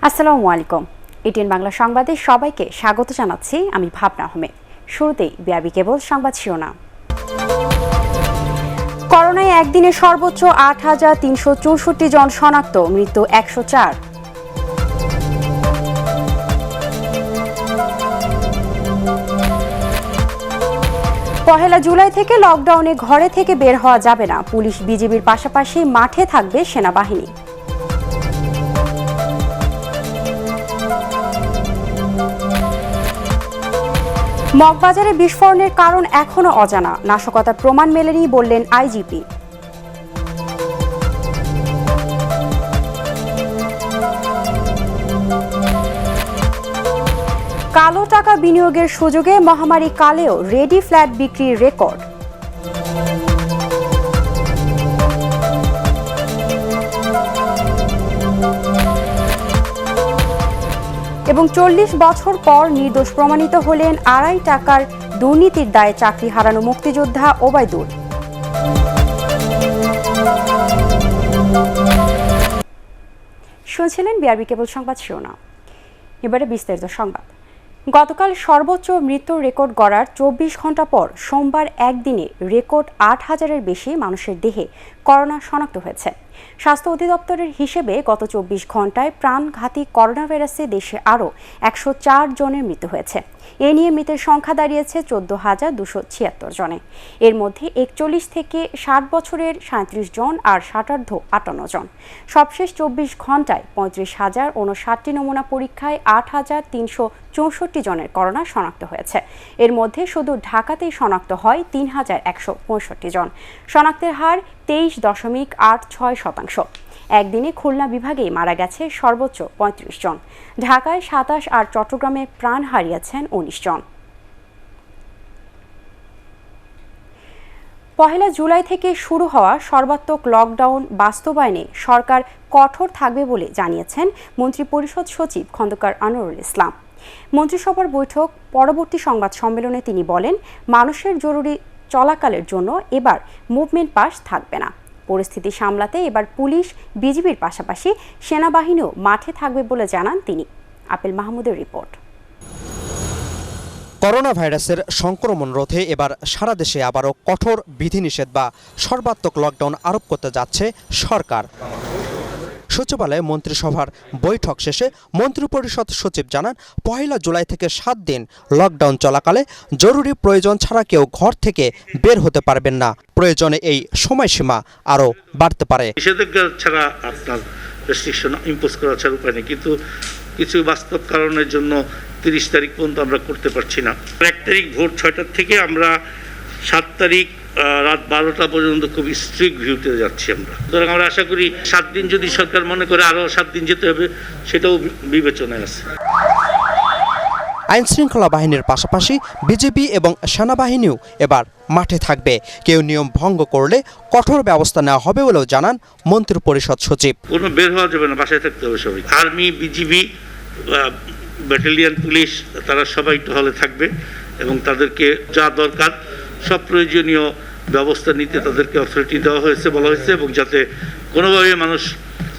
আসসালামু আলাইকুম। এটিএন বাংলা সংবাদে সবাইকে স্বাগত জানাচ্ছি আমি ভাবনা আহমেদ। শুরুতেই বিআরবি কেবল সংবাদ শিরোনাম। করোনায় একদিনে সর্বোচ্চ ৮,৩৬৪ জন শনাক্ত, মৃত্যু ১০৪। পহেলা জুলাই থেকে লকডাউনে ঘরে থেকে বের হওয়া যাবে না, পুলিশ বিজিবির পাশাপাশি মাঠে থাকবে সেনাবাহিনী। মগবাজারে বিস্ফোরণের কারণ এখনো অজানা, নাশকতার প্রমাণ মেলেনি বললেন আইজিপি। কালো টাকা বিনিয়োগের সুযোগে মহামারী কালেও রেডি ফ্ল্যাট বিক্রির রেকর্ড। এবং ৪০ বছর পর নির্দোষ প্রমাণিত হলেন ২.৫ টাকার দুর্নীতির দায়ে চাকরি হারানো মুক্তিযোদ্ধা ওবায়দুল। শুনছিলেন বিআরবি কেবল সংবাদ শিরোনাম। এবারে বিস্তারিত সংবাদ। গতকাল সর্বোচ্চ মৃত্যুর রেকর্ড গড়ার ২৪ ঘন্টা পর সোমবার একদিনে রেকর্ড ৮,০০০-এর বেশি মানুষের দেহে করোনা শনাক্ত হয়েছে। স্বাস্থ্য অধিদপ্তরের হিসেবে গত ২৪ ঘন্টায় প্রাণঘাতী করোনা ভাইরাসে দেশে আরও ১০৪ জনের মৃত্যু হয়েছে। এ নিয়ে মৃতের সংখ্যা দাঁড়িয়েছে ১৪,২৭৬ জনে। এর মধ্যে ৪১ থেকে ৬০ বছরের ৩৭ জন আর ৬০ ৫৮ জন। সবশেষ ২৪ ঘন্টায় ৩৫,০৫৯টি নমুনা পরীক্ষায় ৮,৩৬৪ জনের করোনা শনাক্ত হয়েছে। এর মধ্যে শুধু ঢাকাতেই শনাক্ত হয় ৩,১৬৫ জন। শনাক্তের হার ২৩.৮৬%। একদিনে খুলনা বিভাগেই মারা গেছে সর্বোচ্চ ৩৫ জন। ঢাকায় ২৭ আর চট্টগ্রামে প্রাণ হারিয়েছেন ১৯ জন। পহেলা জুলাই থেকে শুরু হওয়া সর্বাত্মক লকডাউন বাস্তবায়নে সরকার কঠোর থাকবে বলে জানিয়েছেন মন্ত্রিপরিষদ সচিব খন্দকার আনোয়ারুল ইসলাম। মন্ত্রিসভার বৈঠক পরবর্তী সংবাদ সম্মেলনে তিনি বলেন, মানুষের জরুরি চলাকালের জন্য এবার মুভমেন্ট পাস থাকবে না। পরিস্থিতি সামলাতে এবার পুলিশ বিজিবির পাশাপাশি সেনাবাহিনীও মাঠে থাকবে বলে জানান তিনি। আপেল মাহমুদের রিপোর্ট। করোনা ভাইরাসের সংক্রমণ রোধে এবার সারা দেশে আবারও কঠোর বিধিনিষেধ বা সর্বাত্মক লকডাউন আরোপ করতে যাচ্ছে সরকার। সচিবালয়ে মন্ত্রিসভার বৈঠক শেষে মন্ত্রিপরিষদ সচিব জানান, পহেলা জুলাই থেকে ৭ দিন লকডাউন চলাকালে জরুরি প্রয়োজন ছাড়া কেউ ঘর থেকে বের হতে পারবেন না। প্রয়োজনে এই সময়সীমা আরও বাড়তে পারে। নিষেধাজ্ঞা ছাড়া আপনার রেস্ট্রিকশন ইম্পোজ করা ছাড়া উপায় নেই, কিন্তু কিছু বাস্তব কারণের জন্য ৩০ তারিখ পর্যন্ত আমরা করতে পারছি না। ১ তারিখ ভোর ৬টার থেকে আমরা ৭ তারিখ রাত ১২টা পর্যন্ত খুব স্ট্রিক্ট ভিউতে যাচ্ছি আমরা। সুতরাং আমরা আশা করি ৭ দিন যদি সরকার মনে করে আরও ৭ দিন যেতে হবে, সেটাও বিবেচনায় আছে। আইন শৃঙ্খলা বাহিনীর পাশাপাশি বিজিবি এবং সেনাবাহিনীও এবার মাঠে থাকবে। কেউ নিয়ম ভঙ্গ করলে কঠোর ব্যবস্থা নেওয়া হবে বলেও জানান মন্ত্রিপরিষদ সচিব। কোনো বের হওয়া যাবে না, বাসায় থাকতে হবে সবাই। আর্মি, বিজিবি, ব্যাটালিয়ন, পুলিশ, তারা সবাই টহলে থাকবে এবং তাদেরকে যা দরকার সব প্রয়োজনীয় ব্যবস্থা নিতে তাদেরকে অথরিটি দেওয়া হয়েছে, বলা হয়েছে, এবং যাতে কোনোভাবে মানুষ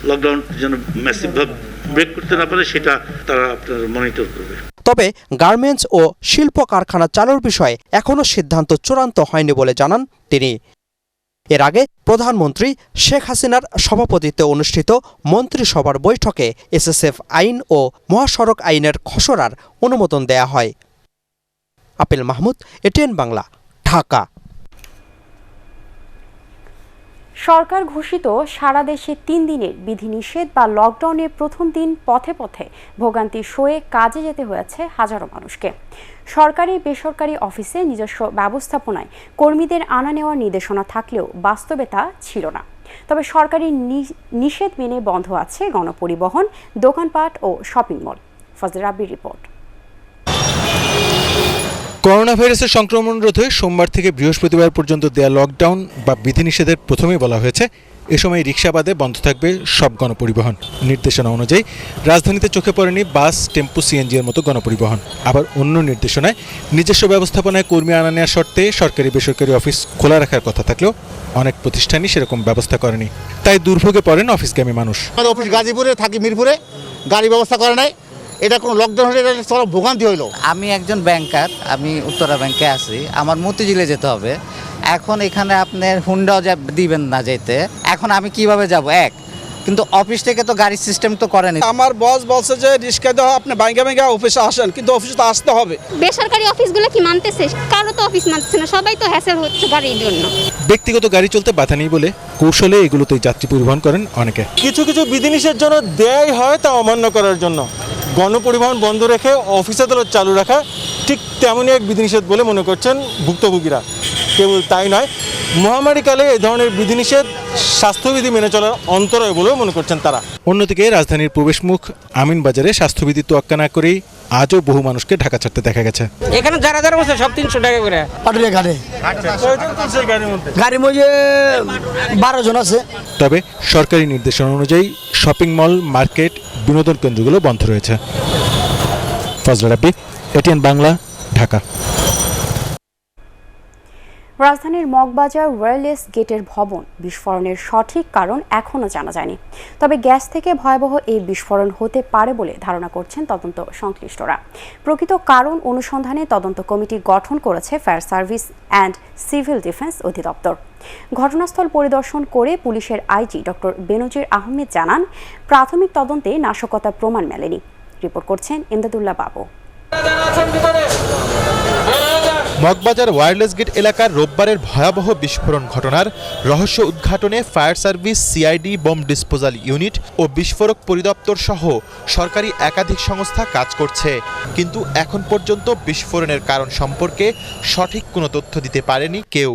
লকডাউন যেন ম্যাসিভভাবে ব্রেক করতে না পারে সেটা তারা আপনার মনিটর করবে। তবে গার্মেন্টস ও শিল্প কারখানা চালুর বিষয়ে এখনও সিদ্ধান্ত চূড়ান্ত হয়নি বলে জানান তিনি। এর আগে প্রধানমন্ত্রী শেখ হাসিনার সভাপতিত্বে অনুষ্ঠিত মন্ত্রিসভার বৈঠকে এসএসএফ আইন ও মহাসড়ক আইনের খসড়ার অনুমোদন দেয়া হয়। আপেল মাহমুদ, এটিএন বাংলা, ঢাকা। সরকার ঘোষিত সারা দেশে ৩ দিনের বিধিনিষেধ বা লকডাউনের প্রথম দিন পথে পথে ভোগান্তি সয়ে কাজে যেতে হয়েছে হাজারো মানুষকে। সরকারি বেসরকারি অফিসে নিজস্ব ব্যবস্থাপনায় কর্মীদের আনা নেওয়ার নির্দেশনা থাকলেও বাস্তবে তা ছিল না। তবে সরকারি নিষেধ মেনে বন্ধ আছে গণপরিবহন, দোকানপাট ও শপিং মল। ফজলে রাব্বির রিপোর্ট। করোনা ভাইরাসের সংক্রমণ রোধে সোমবার থেকে বৃহস্পতিবার পর্যন্ত দেয়া লকডাউন বা বিধিনিষেধের প্রথমেই বলা হয়েছে, এ সময় রিক্সা বাদে বন্ধ থাকবে সব গণপরিবহন। নির্দেশনা অনুযায়ী রাজধানীতে চোখে পড়েনি বাস, টেম্পো, সিএনজি এর মতো গণপরিবহন। আবার অন্য নির্দেশনায় নিজস্ব ব্যবস্থাপনায় কর্মী আনা নেওয়ার শর্তে সরকারি বেসরকারি অফিস খোলা রাখার কথা থাকলেও অনেক প্রতিষ্ঠানই সেরকম ব্যবস্থা করেনি। তাই দুর্ভোগে পড়েন অফিসগামী মানুষ। অফিস গাজীপুরে থাকি, মিরপুরে গাড়ি ব্যবস্থা করে নাই। এটা কোনো লকডাউন হলে এটা সব ভোগান্তি হইলো। আমি একজন ব্যাংকার, আমি উত্তরা ব্যাংকে আছি, আমার মতিঝিলে যেতে হবে। এখন এখানে আপনার হুন্ডাও দিবেন না যেতে, এখন আমি কিভাবে যাব? কিন্তু অফিস থেকে তো গাড়ি সিস্টেম তো করেনি। আমার বস বলছে যে রিক্সা দেওয়া আপনি বাইঙ্গা অফিসে আসেন, কিন্তু অফিসে তো আসতে হবে। বেসরকারি অফিসগুলো কি মানতেছে? কারো তো অফিস মানতেছে না, সবাই তো হ্যাসেল হচ্ছে গাড়ির জন্য। ব্যক্তিগত গাড়ি চলতে বাধা নেই বলে কৌশলে এগুলোতেই যাত্রী পরিবহন করেন অনেকে। কিছু কিছু বিধিনিষেধের জন্য দেয় হয় তা অমান্য করার জন্য গণপরিবহন বন্ধ রেখে অফিস আদালত চালু রাখা ঠিক তেমনই এক বিধিনিষেধ বলে মনে করছেন ভুক্তভোগীরা। কেবল তাই নয়, মহামারীকালে এই ধরনের বিধিনিষেধ স্বাস্থ্যবিধি মেনে চলার অন্তরায় বলেও মনে করছেন তারা। অন্যদিকে রাজধানীর প্রবেশমুখ আমিনবাজারে স্বাস্থ্যবিধি তোয়াক্কা না করেই আজও বহু মানুষকে ঢাকা ছাড়তে দেখা গেছে। এখানে যারা যারা বসে সব 300 টাকা করে পাটুরিয়া ঘাটে গাড়ির মধ্যে 12 জন আছে। তবে সরকারি নির্দেশনা অনুযায়ী শপিং মল, মার্কেট, বিনোদন কেন্দ্রগুলো বন্ধ রয়েছে। ফজল রাব্বি, এটিএন বাংলা, ঢাকা। রাজধানীর মগবাজার ওয়্যারলেস গেটের ভবন বিস্ফোরণের সঠিক কারণ এখনও জানা যায়নি। তবে গ্যাস থেকে ভয়াবহ এই বিস্ফোরণ হতে পারে বলে ধারণা করছেন তদন্ত সংশ্লিষ্টরা। প্রকৃত কারণ অনুসন্ধানে তদন্ত কমিটি গঠন করেছে fire service and civil defence অধিদপ্তর। ঘটনাস্থল পরিদর্শন করে পুলিশের আইজি ডক্টর বেনজির আহমেদ জানান, প্রাথমিক তদন্তে নাশকতার প্রমাণ মেলেনি। রিপোর্ট করছেন ইমদাদুল্লাহ বাবু। মগবাজার ওয়্যারলেস গেট এলাকার রোববারের ভয়াবহ বিস্ফোরণ ঘটনার রহস্য উদ্ঘাটনে fire service, CID, bomb disposal unit ও বিস্ফোরক পরিদপ্তর সহ সরকারি একাধিক সংস্থা কাজ করছে। কিন্তু এখন পর্যন্ত বিস্ফোরণের কারণ সম্পর্কে সঠিক কোনো তথ্য দিতে পারেনি কেউ।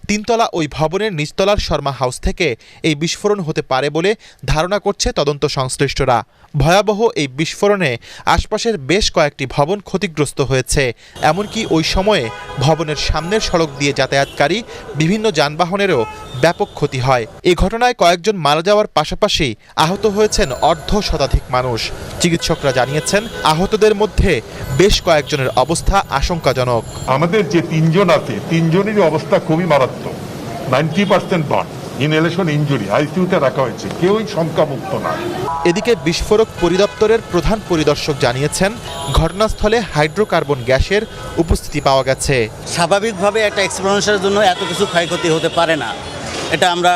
তিনতলা ওই ভবনের নিচতলার শর্মা হাউস থেকে এই বিস্ফোরণ হতে পারে বলে ধারণা করছে তদন্ত সংশ্লিষ্টরা। ভয়াবহ এই বিস্ফোরণে আশপাশের বেশ কয়েকটি ভবন ক্ষতিগ্রস্ত হয়েছে। এমনকি ওই সময়ে ভবনের সামনের সড়ক দিয়ে যাতায়াতকারী বিভিন্ন যানবাহনেরও ব্যাপক ক্ষতি হয়। এই ঘটনায় কয়েকজন মারা যাওয়ার পাশাপাশি আহত হয়েছেন অর্ধ শতাধিক মানুষ। চিকিৎসকরা জানিয়েছেন, আহতদের মধ্যে বেশ কয়েকজনের অবস্থা আশঙ্কাজনক। আমাদের যে 3 জন আছে, 3 জনেরই অবস্থা খুবই মারাত্মক। 90% বার্ন, ইনহেলেশন ইনজুরি, আইসিইউতে রাখা হয়েছে, কেউই শঙ্কামুক্ত না। এদিকে বিস্ফোরক পরিদপ্তরের প্রধান পরিদর্শক জানিয়েছেন, ঘটনাস্থলে হাইড্রোকার্বন গ্যাসের উপস্থিতি পাওয়া গেছে। স্বাভাবিকভাবে একটা এক্সপ্লোশনের জন্য এত কিছু ক্ষয়ক্ষতি হতে পারে না, এটা আমরা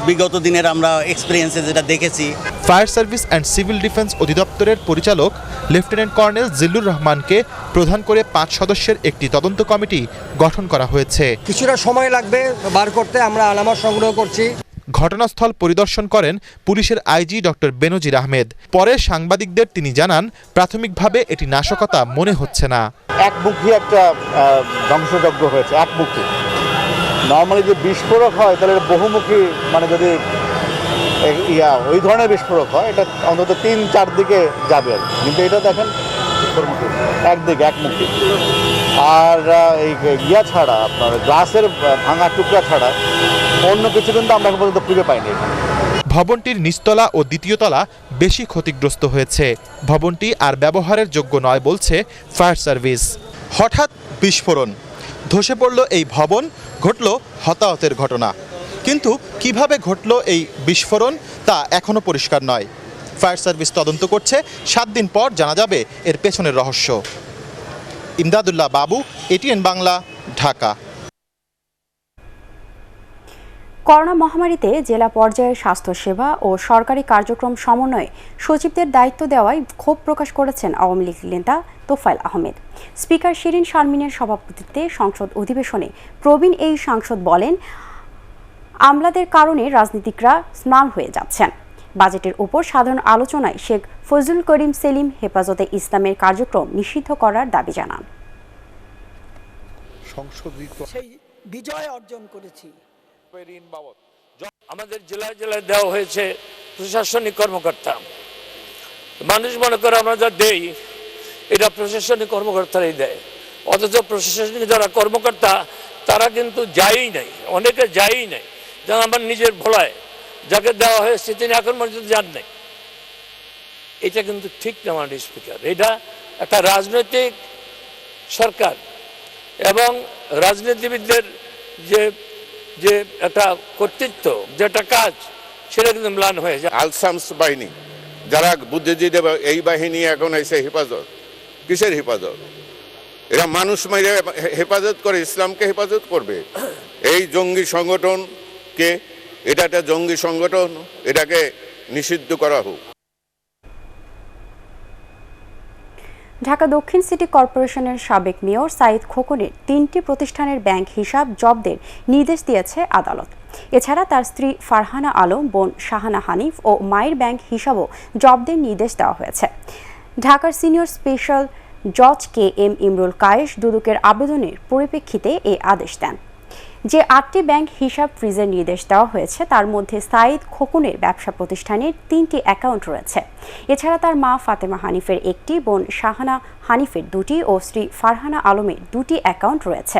বিগত দিনের আমরা এক্সপেরিয়েন্সে যেটা দেখেছি। Fire service and civil defence অধিদপ্তরের পরিচালক লেফটেন্যান্ট কর্নেল জিল্লুর রহমানকে প্রধান করে 5 সদস্যের একটি তদন্ত কমিটি গঠন করা হয়েছে। কিছুটা সময় লাগবে বার করতে, আমরা আলামত সংগ্রহ করছি। ঘটনাস্থল পরিদর্শন করেন পুলিশের আইজি ডক্টর বেনজির আহমেদ। পরে সাংবাদিকদের তিনি জানান, প্রাথমিকভাবে এটি নাশকতা মনে হচ্ছে না। একমুখী একটা ধ্বংসযজ্ঞ হয়েছে, একমুখী। নর্মালি যে বিস্ফোরক হয় তাহলে বহুমুখী, মানে যদি ওই ধরনের বিস্ফোরক হয় এটা অন্তত 3-4 দিকে যাবে, কিন্তু এটা দেখেন একদিকে, একমুখী। আর এই ছাড়া আপনার গ্লাসের ভাঙা টুকরা ছাড়া অন্য কিছু কিন্তু আমরা এখন পর্যন্ত খুঁজে পাইনি। ভবনটির নিচতলা ও দ্বিতীয় তলা বেশি ক্ষতিগ্রস্ত হয়েছে। ভবনটি আর ব্যবহারের যোগ্য নয় বলছে ফায়ার সার্ভিস। হঠাৎ বিস্ফোরণ, ধসে পড়ল এই ভবন, ঘটল হতাহতের ঘটনা। কিন্তু কিভাবে ঘটল এই বিস্ফোরণ তা এখনও পরিষ্কার নয়। ফায়ার সার্ভিস তদন্ত করছে, 7 দিন পর জানা যাবে এর পেছনের রহস্য। ইমদাদুল্লাহ বাবু, এটিএন বাংলা, ঢাকা। করোনা মহামারীতে জেলা পর্যায়ে স্বাস্থ্যসেবা ও সরকারি কার্যক্রম সমন্বয়ে সচিবদের দায়িত্ব দেওয়ায় ক্ষোভ প্রকাশ করেছেন আওয়ামী লীগ নেতা তোফায়েল আহমেদ। স্পিকার শিরিন শারমিনের সভাপতিত্বে সংসদ অধিবেশনে প্রবীণ এই সাংসদ বলেন, আমলাদের কারণে রাজনীতিকরা স্নান হয়ে যাচ্ছেন। বাজেটের উপর সাধারণ আলোচনায় শেখ ফজলুল করিম সেলিম হেফাজতে ইসলামের কার্যক্রম নিষিদ্ধ করার দাবি জানান। সেই বিজয় অর্জন করেছি। আমাদের জেলায় জেলায় দেওয়া হয়েছে প্রশাসনিক কর্মকর্তা। মানুষ মনে করে আমরা যা দেই এটা প্রশাসনিক কর্মকর্তারাই দেয়, অথচ প্রশাসনিক যারা কর্মকর্তা তারা কিন্তু যায়ই নাই, অনেকে যায়ই নাই। যেমন আমার নিজের ভোলায় যাকে দেওয়া হয়েছে তিনি এখন পর্যন্ত যান নাই। এটা কিন্তু ঠিক না মাননীয় স্পিকার। এটা একটা রাজনৈতিক সরকার এবং রাজনীতিবিদদের যে যে একটা কর্তৃত্ব, যেটা কাজ, সেটা কিন্তু ম্লান হয়ে যায়। আলসামস বাহিনী যারা বুদ্ধিজীবী এই বাহিনী এখন এসে হেফাজত, কিসের হেফাজত? এরা মানুষ মেরে হেফাজত করে, ইসলামকে হেফাজত করবে? এই জঙ্গি সংগঠনকে, এটা একটা জঙ্গি সংগঠন, এটাকে নিষিদ্ধ করা হোক। ঢাকা দক্ষিণ সিটি কর্পোরেশনের সাবেক মেয়র সাঈদ খোকনের 3টি প্রতিষ্ঠানের ব্যাংক হিসাব জব্দের নির্দেশ দিয়েছে আদালত। এছাড়া তার স্ত্রী ফারহানা আলম, বোন শাহানা হানিফ ও মায়ের ব্যাংক হিসাবও জব্দের নির্দেশ দেওয়া হয়েছে। ঢাকার সিনিয়র স্পেশাল জজ কে এম ইমরুল কায়েস দুদকের আবেদনের পরিপ্রেক্ষিতে এই আদেশ দেন। যে 8টি ব্যাংক হিসাব ফ্রিজের নির্দেশ দেওয়া হয়েছে তার মধ্যে সাঈদ খোকনের ব্যবসা প্রতিষ্ঠানের 3টি অ্যাকাউন্ট রয়েছে। এছাড়া তার মা ফাতেমা হানিফের 1টি, বোন শাহানা হানিফের 2টি ও স্ত্রী ফারহানা আলমের 2টি অ্যাকাউন্ট রয়েছে।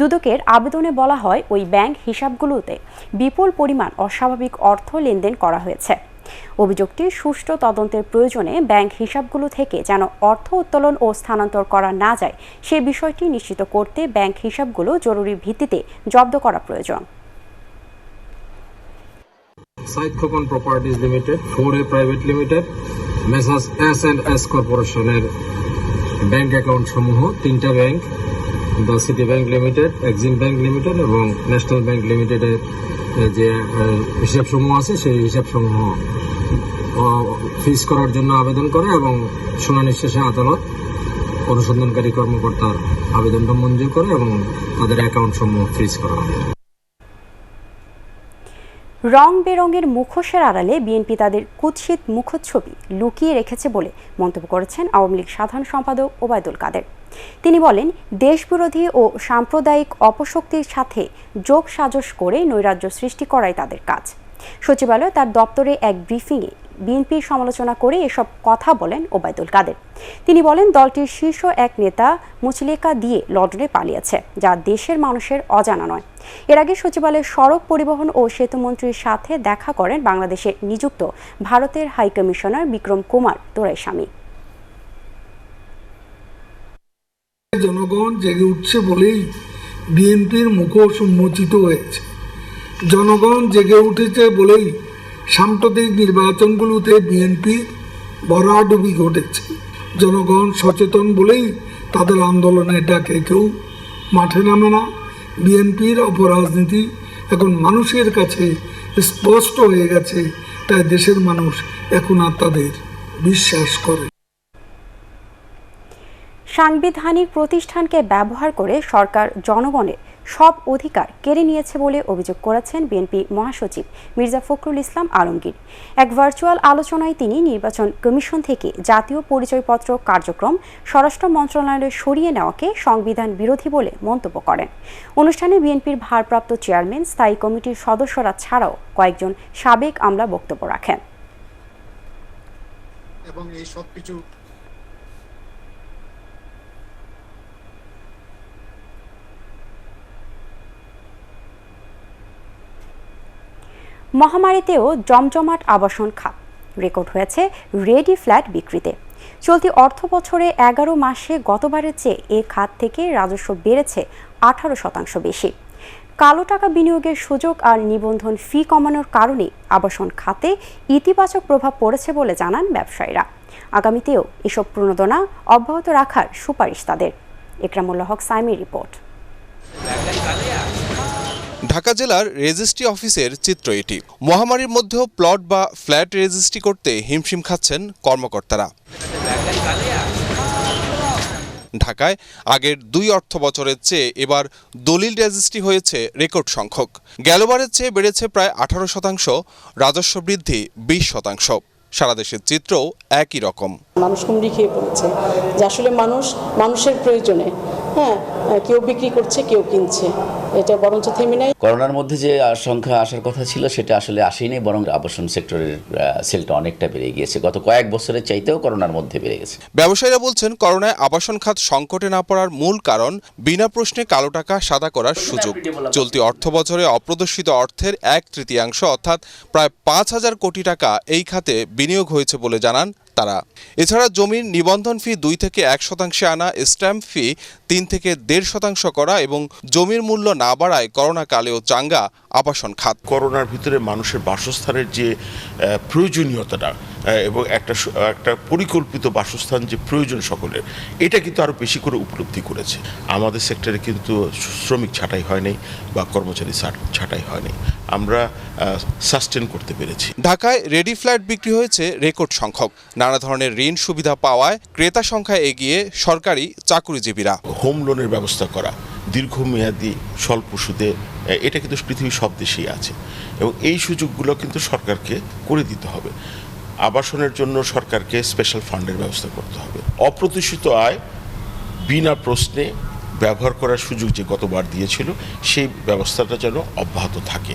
দুদকের আবেদনে বলা হয় ওই ব্যাংক হিসাবগুলোতে বিপুল পরিমাণ অস্বাভাবিক অর্থ লেনদেন করা হয়েছে। অভিযোগটি সুষ্ঠু তদন্তের প্রয়োজনে ব্যাংক হিসাবগুলো থেকে যেন অর্থ উত্তোলন ও স্থানান্তর করা না যায় সে বিষয়টি নিশ্চিত করতে ব্যাংক হিসাবগুলো জরুরি ভিত্তিতে জব্দ করা প্রয়োজন। Sayeed Khokon properties limited, 4A private limited, messrs S&S কর্পোরেশনের ব্যাংক অ্যাকাউন্ট সমূহ 3টা bank, the city bank limited, Exim bank limited এবং ন্যাশনাল ব্যাংক লিমিটেডের যে হিসাবসমূহ আছে সেই হিসাবসমূহ ফ্রিজ করার জন্য আবেদন করে এবং শুনানি শেষে আদালত অনুসন্ধানকারী কর্মকর্তার আবেদনটা মঞ্জুর করে এবং তাদের অ্যাকাউন্ট সমূহ ফ্রিজ করা হয়। রং বেরঙের মুখোশের আড়ালে বিএনপি তাদের কুৎসিত মুখচ্ছবি লুকিয়ে রেখেছে বলে মন্তব্য করেছেন আওয়ামী লীগ সাধারণ সম্পাদক ওবায়দুল কাদের। তিনি বলেন, দেশবিরোধী ও সাম্প্রদায়িক অপশক্তির সাথে যোগ সাজস করে নৈরাজ্য সৃষ্টি করাই তাদের কাজ। সচিবালয়ে তার দপ্তরে এক ব্রিফিংয়ে বিএনপির সমালোচনা করে এসব কথা বলেন ওবায়দুল কাদের। তিনি বলেন, দলটির শীর্ষ এক নেতা মুচলেকা দিয়ে লন্ডনে পালিয়েছে, যা দেশের মানুষের অজানা নয়। এর আগে সচিবালয়ের সড়ক পরিবহন ও সেতুমন্ত্রীর সাথে দেখা করেন বাংলাদেশে নিযুক্ত ভারতের হাইকমিশনার বিক্রম কুমার দোরাইস্বামী। জনগণ জেগে উঠছে বলেই বিএনপির মুখোশ উন্মোচিত হয়েছে। জনগণ জেগে উঠেছে বলেই সাম্প্রতিক নির্বাচনগুলোতে বিএনপি ভরাডুবি ঘটেছে। জনগণ সচেতন বলেই তাদের আন্দোলনের ডাকে কেউ মাঠে নামে না। বিএনপির অপরাজনীতি এখন মানুষের কাছে স্পষ্ট হয়ে গেছে, তাই দেশের মানুষ এখন আর তাদের বিশ্বাস করে। সাংবিধানিক প্রতিষ্ঠানকে ব্যবহার করে সরকার জনগণের সব অধিকার কেড়ে নিয়েছে বলে অভিযোগ করেছেন বিএনপি মহাসচিব মির্জা ফখরুল ইসলাম আলমগীর। এক ভার্চুয়াল আলোচনায় তিনি নির্বাচন কমিশন থেকে জাতীয় পরিচয়পত্র কার্যক্রম স্বরাষ্ট্র মন্ত্রণালয়ে সরিয়ে নেওয়াকে সংবিধান বিরোধী বলে মন্তব্য করেন। অনুষ্ঠানে বিএনপির ভারপ্রাপ্ত চেয়ারম্যান, স্থায়ী কমিটির সদস্যরা ছাড়াও কয়েকজন সাবেক আমলা বক্তব্য রাখেন। এবং এই সবকিছু মহামারীতেও জমজমাট আবাসন খাত, রেকর্ড হয়েছে রেডি ফ্ল্যাট বিক্রিতে। চলতি অর্থ বছরে 11 মাসে গতবারের চেয়ে এ খাত থেকে রাজস্ব বেড়েছে 18% বেশি। কালো টাকা বিনিয়োগের সুযোগ আর নিবন্ধন ফি কমানোর কারণে আবাসন খাতে ইতিবাচক প্রভাব পড়েছে বলে জানান ব্যবসায়ীরা। আগামীতেও এসব প্রণোদনা অব্যাহত রাখার সুপারিশ তাদের। একরামুল্লাহ হক সাইমের রিপোর্ট। ঢাকা জেলার রেজিস্ট্রি অফিসের চিত্র এটি। মহামারীর মধ্যেও প্লট বা ফ্ল্যাট রেজিস্ট্রি করতে হিমশিম খাচ্ছেন কর্মকর্তারা। ঢাকায় আগের 2 অর্থ বছরের চেয়ে এবার দলিল রেজিস্ট্রি হয়েছে রেকর্ড সংখ্যক। গেলবারের চেয়ে বেড়েছে প্রায় 18%, রাজস্ব বৃদ্ধি 20%। সারা দেশের চিত্রও একই রকম। মানুষ হুমড়ি খেয়ে পড়েছে যে আসলে মানুষের প্রয়োজনে কেউ বিক্রি করছে, কেউ কিনছে, এটা বরঞ্চ থেমে নাই। করোনার মধ্যে যে সংখ্যা আসার কথা ছিল সেটা আসলে আসেনি, বরং আবাসন সেক্টরের সেলটা অনেকটা বেড়ে গিয়েছে। গত কয়েক বছরের চাইতেও করোনার মধ্যে বেড়ে গেছে। ব্যবসায়ীরা বলছেন, করোনায় আবাসন খাত সংকটে না পড়ার মূল কারণ বিনা প্রশ্নে কালো টাকা সাদা করার সুযোগ। চলতি অর্থ বছরে অপ্রদর্শিত অর্থের 1/3 অর্থাৎ প্রায় 5,000 কোটি টাকা এই খাতে বিনিয়োগ হয়েছে বলে জানান তারা। এছাড়া জমির নিবন্ধন ফি 2 থেকে 1% আনা, স্ট্যাম্প ফি 3 থেকে 1.5% করা এবং জমির মূল্য না বাড়ায় করোনা কালেও চাঙ্গা আবাসন খাত। করোনার ভিতরে মানুষের বাসস্থানের যে প্রয়োজনীয়তাটা এবং একটা পরিকল্পিত বাসস্থান যে প্রয়োজন সকলের, এটা কিন্তু আরও বেশি করে উপলব্ধি করেছে। আমাদের সেক্টরে কিন্তু শ্রমিক ছাঁটাই হয়নি বা কর্মচারী ছাঁটাই হয়নি, আমরা সাস্টেন করতে পেরেছি। ঢাকায় রেডি ফ্ল্যাট বিক্রি হয়েছে রেকর্ড সংখ্যক। নানা ধরনের ঋণ সুবিধা পাওয়ায় ক্রেতা সংখ্যায় এগিয়ে সরকারি চাকুরিজীবীরা। হোম লোনের ব্যবস্থা করা, দীর্ঘমেয়াদী স্বল্প সুদে, এটা কিন্তু পৃথিবীর সব দেশেই আছে এবং এই সুযোগগুলো কিন্তু সরকারকে করে দিতে হবে। আবাসনের জন্য সরকারকে স্পেশাল ফান্ডের ব্যবস্থা করতে হবে। অপ্রত্যাশিত আয় বিনা প্রশ্নে ব্যবহার করার সুযোগ যে গতবার দিয়েছিল, সেই ব্যবস্থাটা যেন অব্যাহত থাকে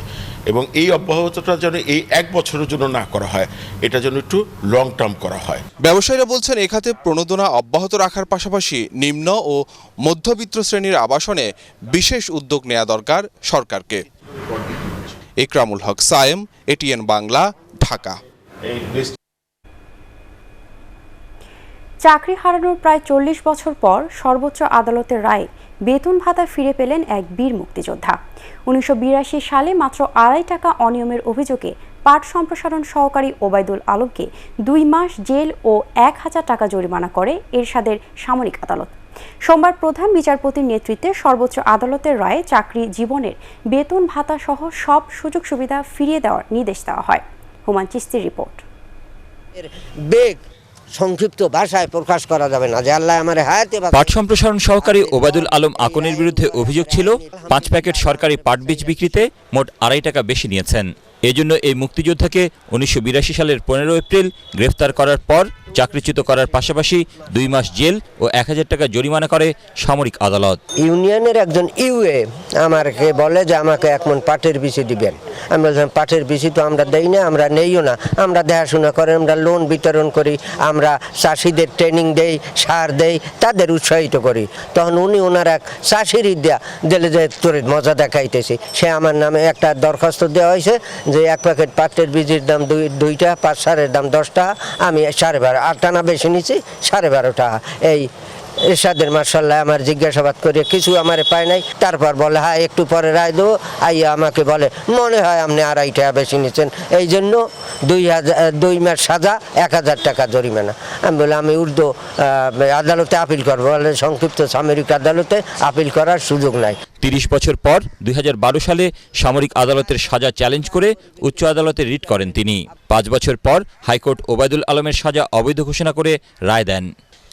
এবং এই অব্যাহতটা যেন এই 1 বছরের জন্য না করা হয়, এটা যেন একটু লং টার্ম করা হয়। ব্যবসায়ীরা বলছেন এ খাতে প্রণোদনা অব্যাহত রাখার পাশাপাশি নিম্ন ও মধ্যবিত্ত শ্রেণীর আবাসনে বিশেষ উদ্যোগ নেওয়া দরকার সরকারকে। ইকরামুল হক সায়েম, এটিএন বাংলা, ঢাকা। চাকরি হারানোর প্রায় 40 বছর পর সর্বোচ্চ আদালতের রায়ে বেতন ভাতা ফিরে পেলেন এক বীর মুক্তিযোদ্ধা। 1982 সালে মাত্র 2.5 টাকা অনিয়মের অভিযোগে পাট সম্প্রসারণ সহকারী ওবায়দুল আলমকে 2 মাস জেল ও 1000 টাকা জরিমানা করে এরশাদের সামরিক আদালত। সোমবার প্রধান বিচারপতির নেতৃত্বে সর্বোচ্চ আদালতের রায়ে চাকরি জীবনের বেতন ভাতা সহ সব সুযোগ সুবিধা ফিরিয়ে দেওয়ার নির্দেশ দেওয়া হয়। হুমান চিস্তির রিপোর্ট। সংক্ষিপ্ত ভাষায় প্রকাশ করা যাবে না যে আল্লাহ আমার হায়াতে। পাট সম্প্রসারণ সহকারী ওবায়দুল আলম আকনের বিরুদ্ধে অভিযোগ ছিল 5 প্যাকেট সরকারি পাট বীজ বিক্রিতে মোট 2.5 টাকা বেশি নিয়েছেন। এজন্য এই মুক্তিযোদ্ধাকে 1982 সালের 15 এপ্রিল গ্রেফতার করার পর চাকরিচ্যুত করার পাশাপাশি 2 মাস জেল ও 1000 টাকা জরিমানা করে সামরিক আদালত। ইউনিয়নের একজন ইউএ আমাকে বলে যে আমাকে 1 মণ পাটের বিচি দিবেন। আমি বললাম পাটের বিচি তো আমরা দেই না, আমরা নেইও না, আমরা দেখাশোনা করে আমরা লোন বিতরণ করি, আমরা চাষিদের ট্রেনিং দেই, সার দেই, তাদের উৎসাহিত করি। তখন উনি ওনার এক চাষির দিলে যে তোর মজা দেখাইতেছি, সে আমার নামে একটা দরখাস্ত দেওয়া হয়েছে যে 1 প্যাকেট পাটের বীজের দাম 2টা, পাট সারের দাম 10 টাকা, আমি 12.5 8 টাকা বেশি নিছি 12.5 টাকা। এই এরশাদের মার্শাল্লাহ আমার জিজ্ঞাসাবাদ করে কিছু আমার পায় নাই। তারপর বলে হ্যাঁ একটু পরে রায় দেবো, আইয়া আমাকে বলে মনে হয় আপনি 2.5 টাকা বেশি নিচ্ছেন, এই জন্য 2 মাস সাজা 1000 টাকা জরিমানা। আমি বলে আমি উর্দু আদালতে আপিল করবো, বলে সংক্ষিপ্ত সামরিক আদালতে আপিল করার সুযোগ নাই। 30 বছর পর 2012 সালে সামরিক আদালতের সাজা চ্যালেঞ্জ করে উচ্চ আদালতে রিট করেন তিনি। 5 বছর পর হাইকোর্ট ওবায়দুল আলমের সাজা অবৈধ ঘোষণা করে রায় দেন।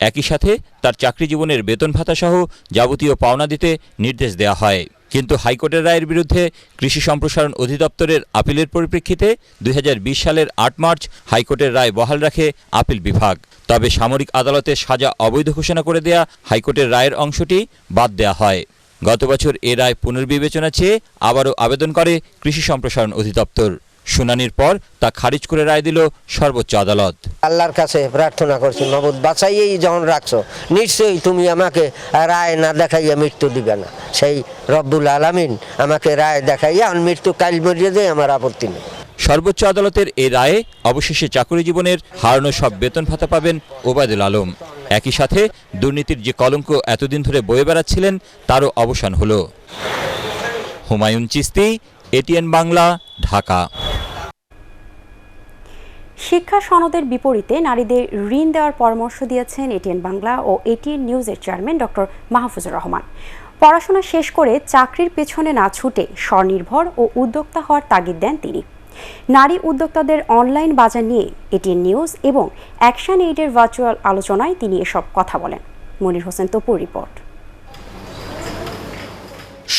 একই সাথে তার চাকরি জীবনের বেতন ভাতা সহ যাবতীয় পাওনা দিতে নির্দেশ দেওয়া হয়। কিন্তু হাইকোর্টের রায়ের বিরুদ্ধে কৃষি সম্প্রসারণ অধিদপ্তরের আপিলের পরিপ্রেক্ষিতে 2020 সালের 8 মার্চ হাইকোর্টের রায় বহাল রাখে আপিল বিভাগ। তবে সামরিক আদালতে সাজা অবৈধ ঘোষণা করে দেয়া হাইকোর্টের রায়ের অংশটি বাদ দেওয়া হয়। গত বছর এ রায় পুনর্বিবেচনা চেয়ে আবারও আবেদন করে কৃষি সম্প্রসারণ অধিদপ্তর। শুনানির পর তা খারিজ করে রায় দিল সর্বোচ্চ আদালত। আল্লাহর কাছে প্রার্থনা করছি, মাবুদ বাঁচাইয়েই যখন রাখছো, নিশ্চয়ই তুমি আমাকে রায় না দেখাইয়া মৃত্যু দিবে না। সেই রব্বুল আলামিন আমাকে রায় দেখাইয়া মৃত্যু কাল মরিয়ে দেয়, আমার আপত্তি নেই। সর্বোচ্চ আদালতের এই রায়ে অবশেষে চাকরি জীবনের হারানো সব বেতন ভাতা পাবেন ওবায়দুল আলম। একই সাথে দুর্নীতির যে কলঙ্ক এতদিন ধরে বয়ে বেড়াচ্ছিলেন তারও অবসান হলো। হুমায়ুন চিস্তি, এটিএন বাংলা, ঢাকা। শিক্ষা সনদের বিপরীতে নারীদের ঋণ দেওয়ার পরামর্শ দিয়েছেন এটিএন বাংলা ও এটিএন নিউজের চেয়ারম্যান ডক্টর মাহফুজুর রহমান। পড়াশোনা শেষ করে চাকরির পেছনে না ছুটে স্বনির্ভর ও উদ্যোক্তা হওয়ার তাগিদ দেন তিনি। নারী উদ্যোক্তাদের অনলাইন বাজার নিয়ে এটিএন নিউজ এবং অ্যাকশন এইডের ভার্চুয়াল আলোচনায় তিনি এসব কথা বলেন। মনির হোসেন তপুর রিপোর্ট।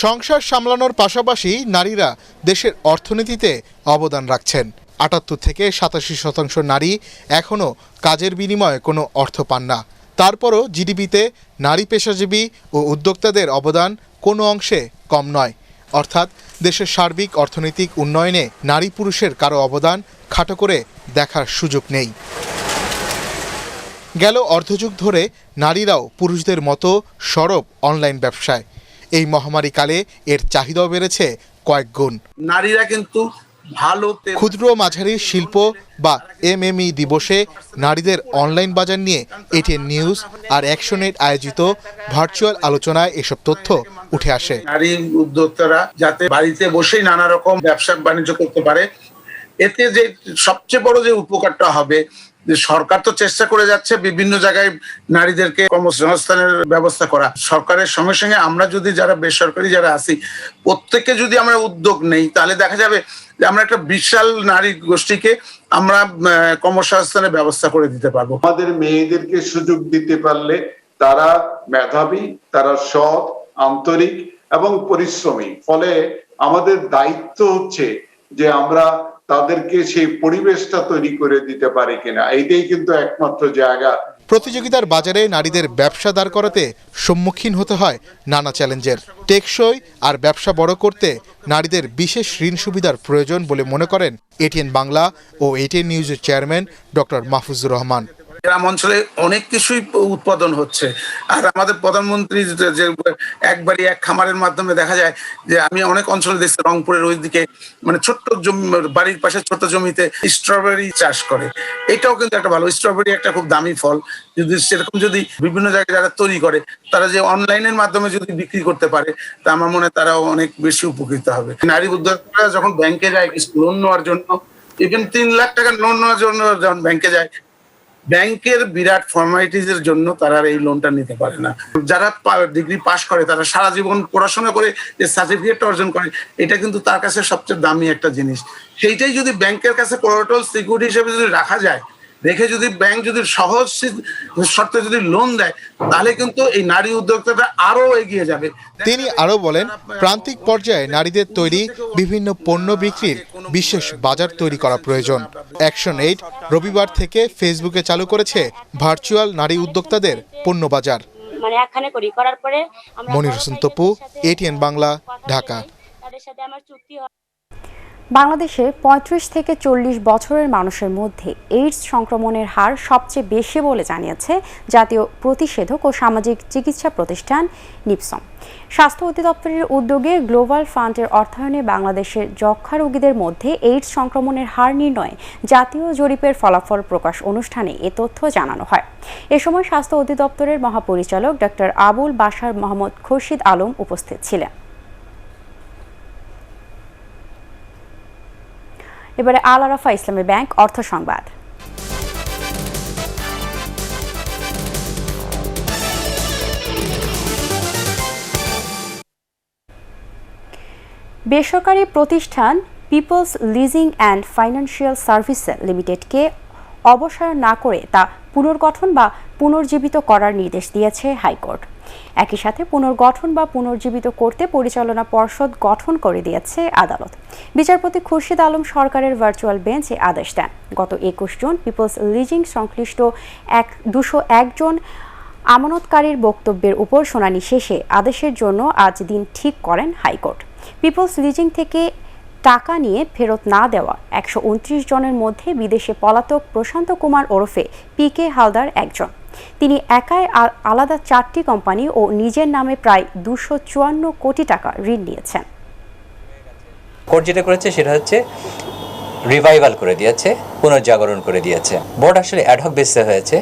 সংসার সামলানোর পাশাপাশি নারীরা দেশের অর্থনীতিতে অবদান রাখছেন। 78 থেকে 87% নারী এখনও কাজের বিনিময়ে কোনো অর্থ পান না। তারপরও জিডিপিতে নারী পেশাজীবী ও উদ্যোক্তাদের অবদান কোনো অংশে কম নয়। অর্থাৎ দেশের সার্বিক অর্থনৈতিক উন্নয়নে নারী পুরুষের কারো অবদান খাটো করে দেখার সুযোগ নেই। গেল অর্ধযুগ ধরে নারীরাও পুরুষদের মতো সরব অনলাইন ব্যবসায়। এই মহামারীকালে এর চাহিদাও বেড়েছে কয়েক গুণ। নারীরা কিন্তু ভালো ক্ষুদ্র মাঝারি শিল্প বা এমএমই দিবসে নারীদের অনলাইন বাজার নিয়ে এটিএন নিউজ আর অ্যাকশনের আয়োজিত ভার্চুয়াল আলোচনায় এসব তথ্য উঠে আসে। নারী উদ্যোক্তারা যাতে বাড়িতে বসেই নানা রকম ব্যবসা বাণিজ্য করতে পারে, এতে যে সবচেয়ে বড় যে উপকারটা হবে যে সরকার তো চেষ্টা করে যাচ্ছে বিভিন্ন জায়গায় নারীদেরকে কর্মসংস্থানের ব্যবস্থা করা। সরকারের সঙ্গে সঙ্গে আমরা যদি যারা বেসরকারি যারা আছি প্রত্যেকে যদি আমরা উদ্যোগ নেই, তাহলে দেখা যাবে যে আমরা একটা বিশাল নারী গোষ্ঠীকে আমরা কর্মসংস্থানের ব্যবস্থা করে দিতে পারবো। আমাদের মেয়েদেরকে সুযোগ দিতে পারলে তারা মেধাবী, তারা সৎ, আন্তরিক এবং পরিশ্রমী। ফলে আমাদের দায়িত্ব হচ্ছে যে আমরা তাদেরকে সেই পরিবেশটা তৈরি করে দিতে পারি কিনা, এইটাই কিন্তু একমাত্র জায়গা। প্রতিযোগিতার বাজারে নারীদের ব্যবসা দাঁড় করাতে সম্মুখীন হতে হয় নানা চ্যালেঞ্জের। টেকসই আর ব্যবসা বড় করতে নারীদের বিশেষ ঋণ সুবিধার প্রয়োজন বলে মনে করেন এটিএন বাংলা ও এটিএন নিউজের চেয়ারম্যান ডক্টর মাহফুজুর রহমান। গ্রাম অঞ্চলে অনেক কিছুই উৎপাদন হচ্ছে, আর আমাদের প্রধানমন্ত্রী যে একবারই এক খামারের মাধ্যমে দেখা যায় যে আমি অনেক অঞ্চলে দেখছি রংপুরের ওই দিকে মানে ছোট্ট জমি, বাড়ির পাশে ছোট্ট জমিতে স্ট্রবেরি চাষ করে। এটাও কিন্তু একটা ভালো, স্ট্রবেরি একটা খুব দামি ফল। যদি সেরকম যদি বিভিন্ন জায়গায় যারা তৈরি করে তারা যে অনলাইনের মাধ্যমে যদি বিক্রি করতে পারে, তা আমার মনে হয় তারাও অনেক বেশি উপকৃত হবে। নারী উদ্যোক্তারা যখন ব্যাংকে যায় লোন নেওয়ার জন্য, ইভেন 3 লাখ টাকা লোন নেওয়ার জন্য যখন ব্যাংকে যায়, ব্যাংকের বিরাট ফর্মালিটিস এর জন্য তারা এই লোনটা নিতে পারে না। যারা ডিগ্রি পাস করে তারা সারা জীবন পড়াশোনা করে যে সার্টিফিকেটটা অর্জন করে, এটা কিন্তু তার কাছে সবচেয়ে দামি একটা জিনিস। সেইটাই যদি ব্যাংকের কাছে কোলাটেরাল সিকিউরিটি হিসেবে যদি রাখা যায়, রেখে যদি ব্যাংক যদি সহজ শর্তে যদি লোন দেয়, তাহলে কিন্তু এই নারী উদ্যোক্তাটা আরো এগিয়ে যাবে। তিনি আরো বলেন, প্রান্তিক পর্যায়ে নারীদের তৈরি বিভিন্ন পণ্য বিক্রির বিশেষ বাজার তৈরি করা প্রয়োজন। অ্যাকশন 8 রবিবার থেকে ফেসবুকে চালু করেছে ভার্চুয়াল নারী উদ্যোক্তাদের পণ্য বাজার। মানে একখানে করি করার পরে মনির হোসেন তপু, এটিএন বাংলা, ঢাকা। তাদের সাথে আমার চুক্তি হয়। বাংলাদেশে ৩৫ থেকে ৪০ বছরের মানুষের মধ্যে এইডস সংক্রমণের হার সবচেয়ে বেশি বলে জানিয়েছে জাতীয় প্রতিষেধক ও সামাজিক চিকিৎসা প্রতিষ্ঠান নিপসম। স্বাস্থ্য অধিদপ্তরের উদ্যোগে গ্লোবাল ফান্ডের অর্থায়নে বাংলাদেশের যক্ষ্মা রোগীদের মধ্যে এইডস সংক্রমণের হার নির্ণয়ে জাতীয় জরিপের ফলাফল প্রকাশ অনুষ্ঠানে এ তথ্য জানানো হয়। এ সময় স্বাস্থ্য অধিদপ্তরের মহাপরিচালক ডক্টর আবুল বাশার মোহাম্মদ খুরশিদ আলম উপস্থিত ছিলেন। এবারে আল আরাফা ইসলামী ব্যাংক অর্থ সংবাদ। বেসরকারি প্রতিষ্ঠান people's leasing and financial services লিমিটেডকে অবসর না করে তা পুনর্গঠন বা পুনর্জীবিত করার নির্দেশ দিয়েছে হাইকোর্ট। একই সাথে পুনর্গঠন বা পুনর্জীবিত করতে পরিচালনা পর্ষদ গঠন করে দিয়েছে আদালত। বিচারপতি খুরশিদ আলম সরকারের ভার্চুয়াল বেঞ্চ এ আদেশ দেন। গত ২১ জুন পিপলস লিজিং সংশ্লিষ্ট ২০১ জন আমানতকারীর বক্তব্যের উপর শুনানি শেষে আদেশের জন্য আজ দিন ঠিক করেন হাইকোর্ট। পিপলস লিজিং থেকে টাকা নিয়ে ফেরত না দেওয়া ১২৯ জনের মধ্যে বিদেশে পলাতক প্রশান্ত কুমার ওরফে পিকে হালদার একজন। তিনি একাই আলাদা ৪টি কোম্পানি ও নিজের নামে প্রায় ২৫৪ কোটি টাকা ঋণ নিয়েছেন। কোর্ট যেটা করেছে সেটা হচ্ছে রিভাইভাল করে দিয়েছে, পুনর্জাগরণ করে দিয়েছে। বোর্ড আসলে অ্যাডহক বেসিসে হয়েছে।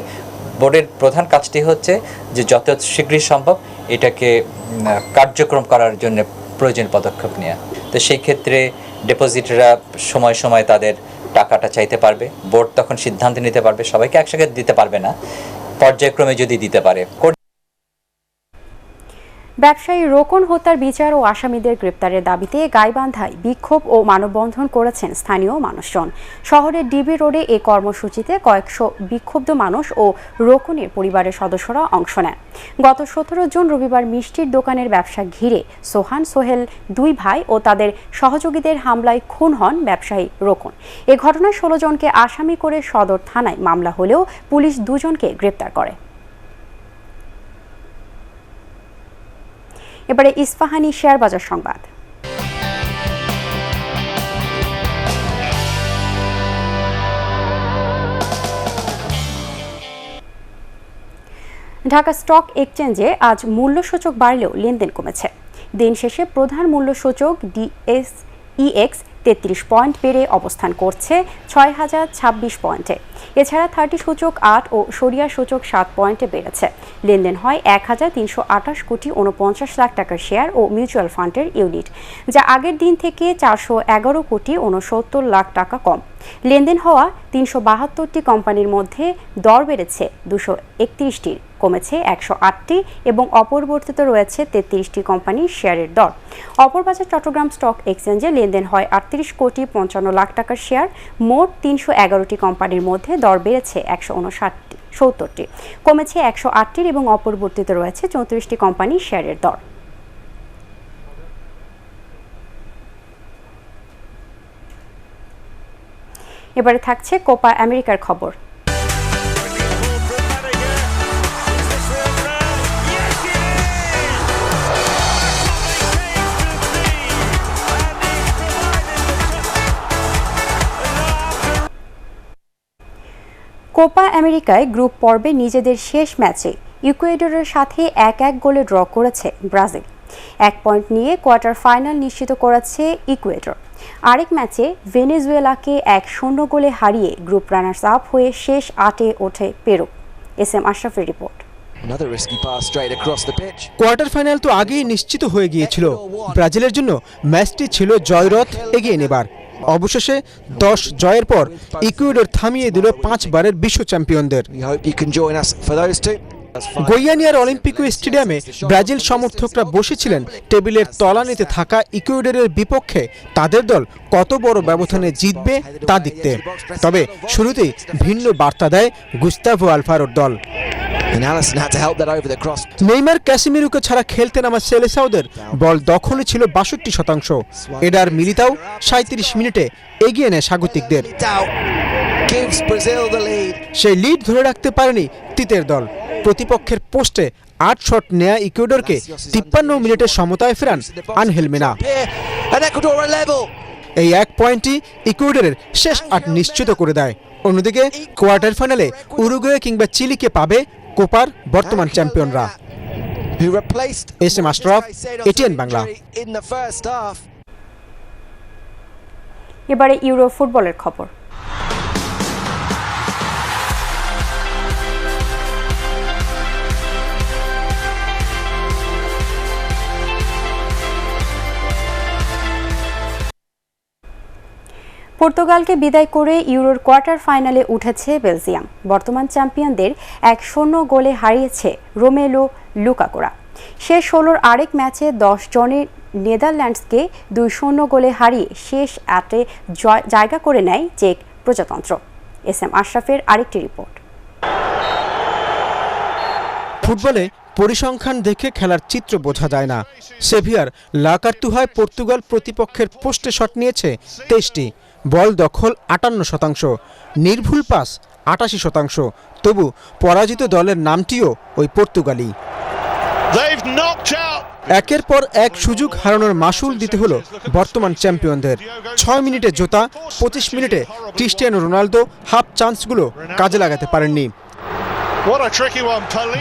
বোর্ডের প্রধান কাজটি হচ্ছে যে যত শীঘ্রই সম্ভব এটাকে কার্যক্রম করার জন্য প্রয়োজনীয় পদক্ষেপ নেওয়া। তো সেই ক্ষেত্রে ডিপোজিটরা সময় সময় তাদের টাকাটা চাইতে পারবে, বোর্ড তখন সিদ্ধান্ত নিতে পারবে। সবাইকে একসাথে দিতে পারবে না, পর্যায়ক্রমে যদি দিতে পারে। ব্যবসায়ী রোকন হত্যার বিচার ও আসামিদের গ্রেপ্তারের দাবিতে গাইবান্ধায় বিক্ষোভ ও মানববন্ধন করেছেন স্থানীয় মানুষজন। শহরের ডিবি রোডে এই কর্মসূচিতে কয়েকশো বিক্ষুব্ধ মানুষ ও রোকনের পরিবারের সদস্যরা অংশ নেন। গত ১৭ জুন রবিবার মিষ্টির দোকানের ব্যবসা ঘিরে সোহান সোহেল ২ ভাই ও তাদের সহযোগীদের হামলায় খুন হন ব্যবসায়ী রোকন। এ ঘটনায় ১৬ জনকে আসামি করে সদর থানায় মামলা হলেও পুলিশ ২ জনকে গ্রেপ্তার করে। এবারে ইস্পাহানি শেয়ার বাজার সংবাদ। ঢাকা স্টক এক্সচেঞ্জে আজ মূল্যসূচক বাড়লেও লেনদেন কমেছে। দিন শেষে প্রধান মূল্যসূচক DSEX ৩৩ পয়েন্ট বেড়ে অবস্থান করছে ৬,০২৬ পয়েন্টে। এছাড়া 30 সূচক ৮ ও সরিয়া সূচক ৭ পয়েন্টে বেড়েছে। লেনদেন হয় ১,৩২৮ কোটি ৪৯ লাখ টাকার শেয়ার ও মিউচুয়াল ফান্ডের ইউনিট, যা আগের দিন থেকে ৪১১ কোটি ৬৯ লাখ টাকা কম। লেনদেন হওয়া 372টি কোম্পানির মধ্যে দর বেড়েছে 231টির, কমেছে 108টি এবং অপরিবর্তিত রয়েছে 33টি কোম্পানির শেয়ারের দর। অপরবাজার চট্টগ্রাম স্টক এক্সচেঞ্জে লেনদেন হয় 38 কোটি 55 লাখ টাকার শেয়ার। মোট 311টি কোম্পানির মধ্যে দর বেড়েছে 170টি, কমেছে 108টির এবং অপরিবর্তিত রয়েছে 34টি কোম্পানির শেয়ারের দর। এবারে থাকছে কোপা আমেরিকার খবর। কোপা আমেরিকায় গ্রুপ পর্বে নিজেদের শেষ ম্যাচে ইকুয়েডরের সাথে 1-1 গোলে ড্র করেছে ব্রাজিল। 1 পয়েন্ট নিয়ে কোয়ার্টার ফাইনাল নিশ্চিত করেছে ইকুয়েডর। আরেক ম্যাচে ভেনেজুয়েলাকে 1-0 গোলে হারিয়ে গ্রুপ রানার্স আপ হয়ে শেষ 8-এ ওঠে পেরু। SM আশরাফের রিপোর্ট। কোয়ার্টার ফাইনাল তো আগেই নিশ্চিত হয়ে গিয়েছিল। ব্রাজিলের জন্য ম্যাচটি ছিল জয়রথ এগিয়ে নেবার। অবশেষে 10 জয়ের পর ইকুয়েডর থামিয়ে দিল 5 বারের বিশ্ব চ্যাম্পিয়নদের। গোইয়ানিয়ার অলিম্পিকো স্টেডিয়ামে ব্রাজিল সমর্থকরা বসেছিলেন টেবিলের তলানিতে থাকা ইকুয়েডরের বিপক্ষে তাদের দল কত বড় ব্যবধানে জিতবে তা দেখতে। তবে শুরুতেই ভিন্ন বার্তা দেয় গুস্তাভো আলভারোর দল। নেইমার ক্যাসিমিরোকে ছাড়া খেলতে নামা সেলেসাওদের বল দখলে ছিল 62%। এডার মিলিতাও 37 মিনিটে এগিয়ে নেয় স্বাগতিকদের। সেই লিড ধরে রাখতে পারেনি তিতের দল। প্রতিপক্ষের পোস্টে 8 শট নেয়া ইকুয়েডরকে 53 মিনিটে সমতায় ফেরান আনহেল মেনা। এই 1 পয়েন্টই ইকুয়েডরের শেষ 8 নিশ্চিত করে দেয়। অন্যদিকে কোয়ার্টার ফাইনালে উরুগুয়ে কিংবা চিলিকে পাবে কোপার বর্তমান চ্যাম্পিয়নরা। SM Ashraf, ATN Bangla. এবারে ইউরো ফুটবলের খবর। পর্তুগালকে বিদায় করে ইউরোর কোয়ার্টার ফাইনালে উঠেছে বেলজিয়াম। বর্তমান চ্যাম্পিয়নদের 1-0 গোলে হারিয়েছে রোমেলো লুকাকুরা। শেষ 16-র আরেক ম্যাচে 10 জনের নেদারল্যান্ডসকে 2-0 গোলে হারিয়ে শেষ 8-এ জায়গা করে নেয় চেক প্রজাতন্ত্র। SM আশরাফের আরেকটি রিপোর্ট। ফুটবলে পরিসংখ্যান দেখে খেলার চিত্র বোঝা যায় না। সেভিয়ার লা কার্তুহায় পর্তুগাল প্রতিপক্ষের পোস্টে শট নিয়েছে 23টি, বল দখল 58%, নির্ভুল পাস 88%। তবু পরাজিত দলের নামটিও ওই পর্তুগালি। একের পর এক সুযোগ হারানোর মাসুল দিতে হলো বর্তমান চ্যাম্পিয়নদের। 6 মিনিটে জোতা, 25 মিনিটে ক্রিস্টিয়ানো রোনালদো হাফ চান্সগুলো কাজে লাগাতে পারেননি।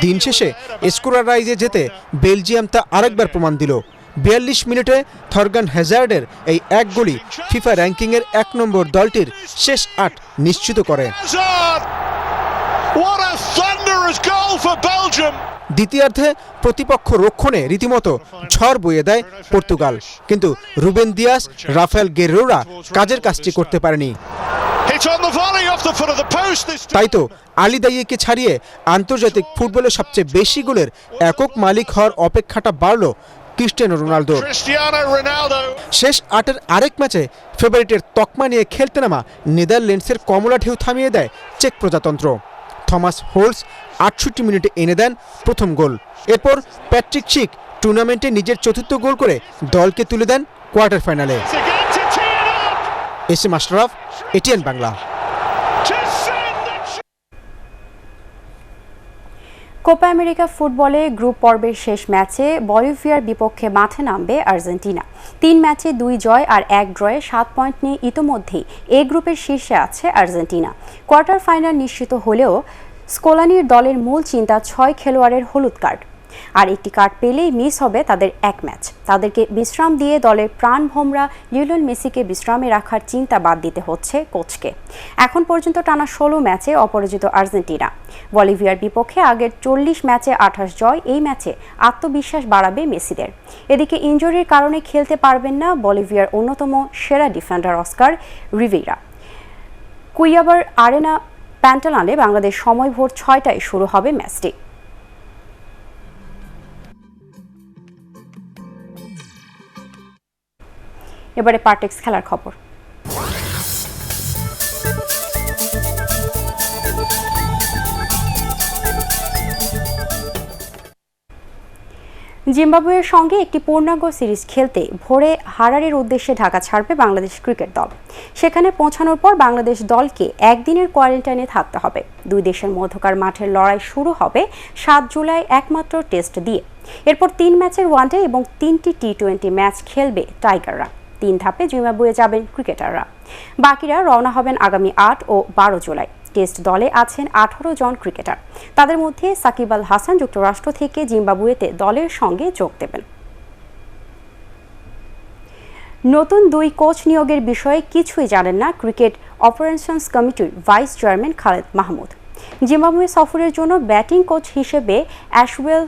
দিন শেষে স্কোরার রাইজে যেতে বেলজিয়াম তা আরেকবার প্রমাণ দিল। 42 মিনিটে থরগান হ্যাজার্ডের এই 1 গোলই ফিফা র্যাঙ্কিংয়ের 1 নম্বর দলটির শেষ 8 নিশ্চিত করে। দ্বিতীয়ার্ধে প্রতিপক্ষ রক্ষণে রীতিমতো ঝড় বইয়ে দেয় পর্তুগাল, কিন্তু রুবেন দিয়াস, রাফায়েল গেরেরোরা কাজের কাজটি করতে পারেনি। তাই তো আলী দাইয়েকে ছাড়িয়ে আন্তর্জাতিক ফুটবলে সবচেয়ে বেশি গোলের একক মালিক হওয়ার অপেক্ষাটা বাড়ল ক্রিস্টিয়ানো রোনালদো। শেষ 8-এর আরেক ম্যাচে ফেভারিটের তকমা নিয়ে খেলতে নামা নেদারল্যান্ডসের কমলা ঢেউ থামিয়ে দেয় চেক প্রজাতন্ত্র। থমাস হোলস 68 মিনিটে এনে দেন প্রথম গোল। এরপর প্যাট্রিক শিক টুর্নামেন্টে নিজের চতুর্থ গোল করে দলকে তুলে দেন কোয়ার্টার ফাইনালে। SM Ashraf, ATN Bangla. Copa America ফুটবলে গ্রুপ পর্বের শেষ ম্যাচে বলিভিয়ার বিপক্ষে মাঠে নামবে আর্জেন্টিনা। 3 ম্যাচে 2 জয় আর 1 ড্রয়ে 7 পয়েন্ট নিয়ে ইতোমধ্যেই এ গ্রুপের শীর্ষে আছে আর্জেন্টিনা। কোয়ার্টার ফাইনাল নিশ্চিত হলেও স্কোলানির দলের মূল চিন্তা 6 খেলোয়াড়ের হলুদ কার্ড। আর একটি কার্ড পেলেই মিস হবে তাদের 1 ম্যাচ। তাদেরকে বিশ্রাম দিয়ে দলের প্রাণভোমরা লিওনেল মেসিকে বিশ্রামে রাখার চিন্তা বাদ দিতে হচ্ছে কোচকে। এখন পর্যন্ত টানা 16 ম্যাচে অপরাজিত আর্জেন্টিনা। বলিভিয়ার বিপক্ষে আগের 40 ম্যাচে 28 জয়। এই ম্যাচে আত্মবিশ্বাস বাড়াবে মেসিদের। এদিকে ইনজুরির কারণে খেলতে পারবেন না বলিভিয়ার অন্যতম সেরা ডিফেন্ডার অস্কার রিভেইরা। কুইয়াবার আরেনা প্যান্টালানে বাংলাদেশ সময় ভোর 6টায় শুরু হবে ম্যাচটি। এবারে পার্টেক্স খেলার খবর। জিম্বাবুয়ের সঙ্গে একটি পূর্ণাঙ্গ সিরিজ খেলতে ভোরে হারারের উদ্দেশ্যে ঢাকা ছাড়বে বাংলাদেশ ক্রিকেট দল। সেখানে পৌঁছানোর পর বাংলাদেশ দলকে একদিনের কোয়ারেন্টাইনে থাকতে হবে। দুই দেশের মধ্যকার মাঠের লড়াই শুরু হবে 7 জুলাই একমাত্র টেস্ট দিয়ে। এরপর 3 ম্যাচের ওয়ানডে এবং 3টি টি-20 ম্যাচ খেলবে টাইগাররা। 3 ধাপে জিম্বাবুয়ে যাবেন ক্রিকেটাররা। বাকিরা রওনা হবেন আগামী 8 ও 12 জুলাই। টেস্ট দলে আছেন 18 জন ক্রিকেটার। তাদের মধ্যে সাকিব আল হাসান যুক্তরাষ্ট্র থেকে জিম্বাবুয়েতে দলের সঙ্গে যোগ দেবেন। নতুন 2 কোচ নিয়োগের বিষয়ে কিছুই জানেন না ক্রিকেট অপারেশনস কমিটির vice chairman Khaled Mahmud. Zimbabwe সফরের জন্য ব্যাটিং কোচ হিসেবে অ্যাশওয়েল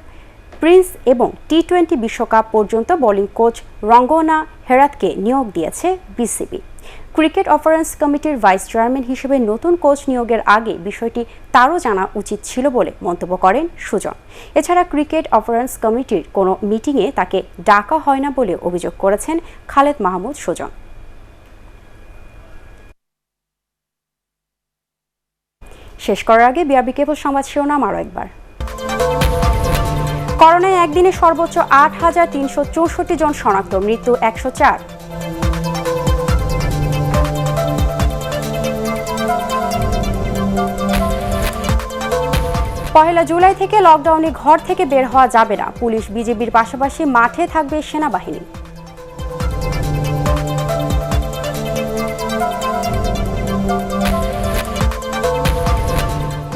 প্রিন্স এবং টি-20 বিশ্বকাপ পর্যন্ত বোলিং কোচ রঙ্গনা হেরাতকে নিয়োগ দিয়েছে বিসিবি। ক্রিকেট অপারেশনস কমিটির ভাইস চেয়ারম্যান হিসেবে নতুন কোচ নিয়োগের আগে বিষয়টি তারও জানা উচিত ছিল বলে মন্তব্য করেন সুজন। এছাড়া ক্রিকেট অপারেশনস কমিটির কোনো মিটিংয়ে তাকে ডাকা হয় না বলে অভিযোগ করেছেন খালেদ মাহমুদ সুজন। শেষ করার আগে বিআরবি কেবল সংবাদ শিরোনাম আরও একবার। করোনায় একদিনে সর্বোচ্চ 8,364 জন শনাক্ত, মৃত্যু 104। পহেলা জুলাই থেকে লকডাউনে ঘর থেকে বের হওয়া যাবে না, পুলিশ বিজিবির পাশাপাশি মাঠে থাকবে সেনাবাহিনী।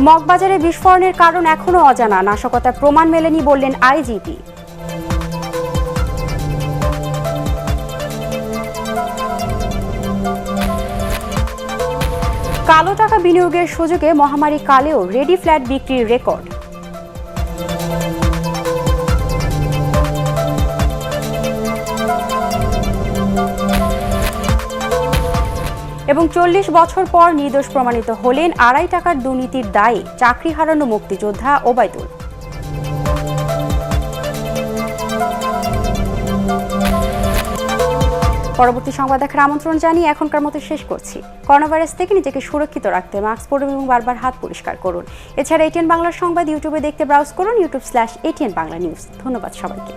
মগবাজারে বিস্ফোরণের কারণ এখনো অজানা, নাশকতার প্রমাণ মেলেনি বললেন আইজিপি। কালো টাকা বিনিয়োগের সুযোগে মহামারী কালেও রেডি ফ্ল্যাট বিক্রির রেকর্ড। এবং 40 বছর পর নির্দোষ প্রমাণিত হলেন 2.5 টাকার দুর্নীতির দায়ে চাকরি হারানো মুক্তিযোদ্ধা ওবায়দুল। পরবর্তী সংবাদ দেখার আমন্ত্রণ জানিয়ে এখনকার মতো শেষ করছি। করোনা ভাইরাস থেকে নিজেকে সুরক্ষিত রাখতে মাস্ক পরুন এবং বারবার হাত পরিষ্কার করুন। এছাড়া এটিএন বাংলার সংবাদ ইউটিউবে দেখতে ব্রাউজ করুন youtube/ATN বাংলা নিউজ। ধন্যবাদ সবাইকে।